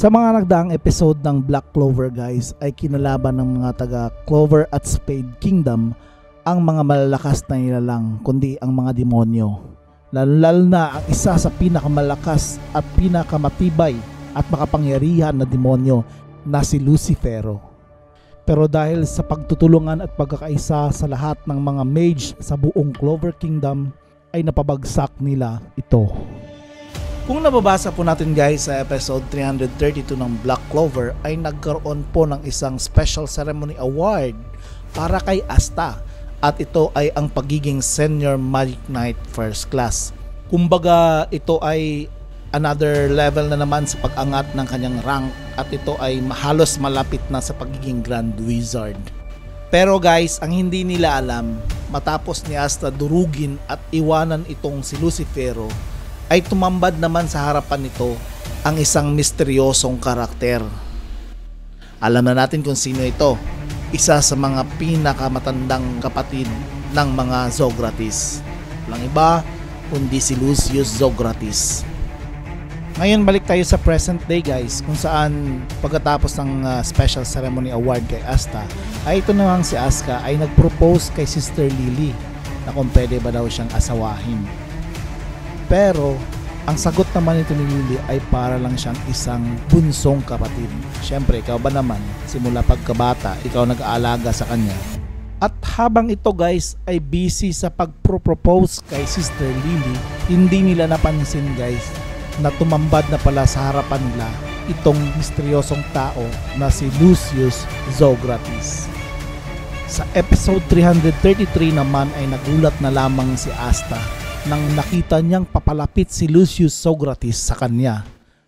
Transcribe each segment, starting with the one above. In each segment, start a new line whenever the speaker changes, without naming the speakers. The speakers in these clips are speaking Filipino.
Sa mga nagdaang episode ng Black Clover guys ay kinalaban ng mga taga Clover at Spade Kingdom ang mga malalakas na nilalang kundi ang mga demonyo. Lalo na ang isa sa pinakamalakas at pinakamatibay at makapangyarihan na demonyo na si Lucifero. Pero dahil sa pagtutulungan at pagkakaisa sa lahat ng mga mage sa buong Clover Kingdom ay napabagsak nila ito. Kung nababasa po natin guys sa episode 332 ng Black Clover ay nagkaroon po ng isang special ceremony award para kay Asta at ito ay ang pagiging Senior Magic Knight First Class. Kumbaga ito ay another level na naman sa pag-angat ng kanyang rank at ito ay halos malapit na sa pagiging Grand Wizard. Pero guys, ang hindi nila alam, matapos ni Asta durugin at iwanan itong si Lucifero, ay tumambad naman sa harapan nito ang isang misteryosong karakter. Alam na natin kung sino ito. Isa sa mga pinakamatandang kapatid ng mga Zogratiss. Walang iba kundi si Lucius Zogratiss. Ngayon balik tayo sa present day guys, kung saan pagkatapos ng special ceremony award kay Asta ay ito namang si Aska ay nagpropose kay Sister Lily na kung pwede ba daw siyang asawahin. Pero ang sagot naman nito ni Lily ay para lang siyang isang bunsong kapatid. Siyempre ikaw ba naman, simula pagkabata ikaw nag-aalaga sa kanya. At habang ito guys ay busy sa pagpropose kay Sister Lily, hindi nila napansin guys na tumambad na pala sa harapan nila itong misteryosong tao na si Lucius Zogratiss. Sa episode 333 naman ay nagulat na lamang si Asta nang nakita niyang papalapit si Lucius Zogratiss sa kanya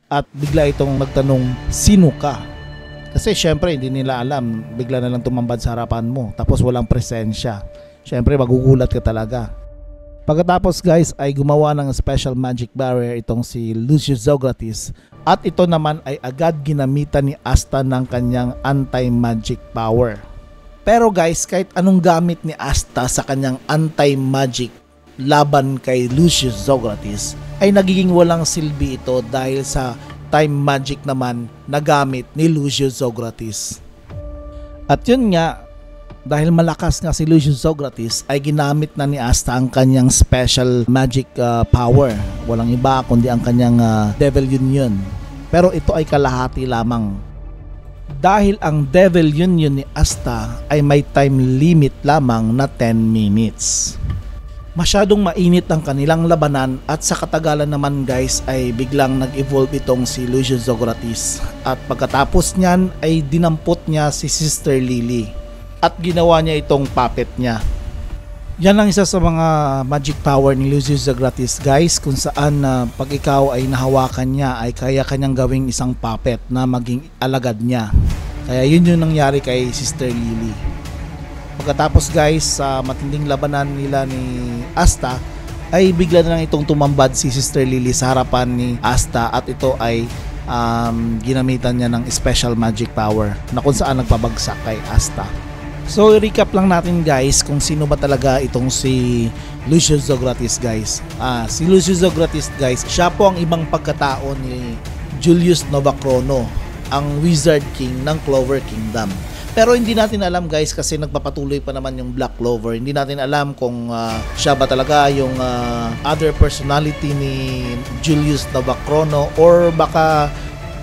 at bigla itong nagtanong, sino ka? Kasi syempre hindi nila alam, bigla na lang tumambad sa harapan mo tapos walang presensya. Syempre magugulat ka talaga. Pagkatapos guys ay gumawa ng special magic barrier itong si Lucius Zogratiss at ito naman ay agad ginamitan ni Asta ng kanyang anti-magic power. Pero guys, kahit anong gamit ni Asta sa kanyang anti-magic laban kay Lucius Zogratiss ay nagiging walang silbi ito dahil sa time magic naman na gamit ni Lucius Zogratiss. At yun nga, dahil malakas nga si Lucius Zogratiss ay ginamit na ni Asta ang kanyang special magic power. Walang iba kundi ang kanyang Devil Union. Pero ito ay kalahati lamang. Dahil ang Devil Union ni Asta ay may time limit lamang na 10 minutes. Masyadong mainit ang kanilang labanan at sa katagalan naman guys ay biglang nag-evolve itong si Lucius Zogratiss at pagkatapos niyan ay dinampot niya si Sister Lily at ginawa niya itong puppet niya. Yan ang isa sa mga magic power ni Lucius Zogratiss guys, kung saan pag ikaw ay nahawakan niya ay kaya kanyang gawing isang puppet na maging alagad niya. Kaya yun yung nangyari kay Sister Lily. Pagkatapos guys sa matinding labanan nila ni Asta ay bigla na lang itong tumambad si Sister Lily sa harapan ni Asta at ito ay ginamitan niya ng special magic power na kung saan nagpabagsak kay Asta. So i-recap lang natin guys kung sino ba talaga itong si Lucius Zogratiss guys. Si Lucius Zogratiss guys, siya po ang ibang pagkatao ni Julius Novachrono, ang Wizard King ng Clover Kingdom. Pero hindi natin alam guys kasi nagpapatuloy pa naman yung Black Clover. Hindi natin alam kung siya ba talaga yung other personality ni Julius Novachrono or baka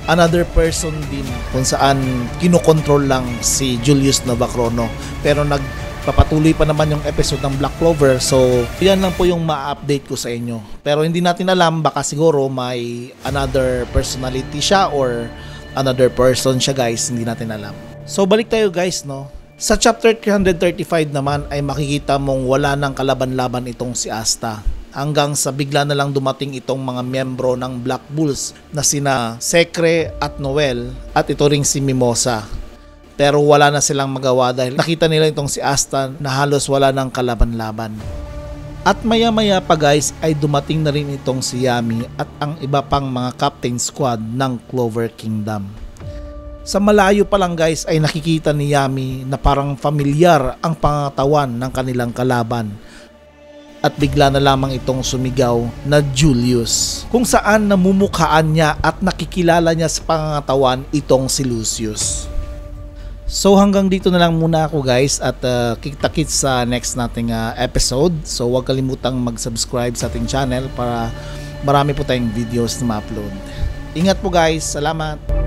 another person din kung saan kinokontrol lang si Julius Novachrono. Pero nagpapatuloy pa naman yung episode ng Black Clover. So yan lang po yung ma-update ko sa inyo. Pero hindi natin alam, baka siguro may another personality siya or another person siya guys. Hindi natin alam. So balik tayo guys no. Sa chapter 335 naman ay makikita mong wala nang kalaban-laban itong si Asta. Hanggang sa bigla na lang dumating itong mga miyembro ng Black Bulls na sina Secre at Noel at ito ring si Mimosa. Pero wala na silang magawa dahil nakita nila itong si Asta na halos wala nang kalaban-laban. At maya-maya pa guys ay dumating na rin itong si Yami at ang iba pang mga captain squad ng Clover Kingdom. Sa malayo pa lang guys ay nakikita ni Yami na parang familiar ang pangatawan ng kanilang kalaban. at bigla na lamang itong sumigaw na Julius, kung saan namumukhaan niya at nakikilala niya sa pangangatawan itong si Lucius. So hanggang dito na lang muna ako guys, at kita-kits sa next nating episode. So huwag kalimutang mag-subscribe sa ating channel para marami po tayong videos na ma-upload. Ingat po guys, salamat!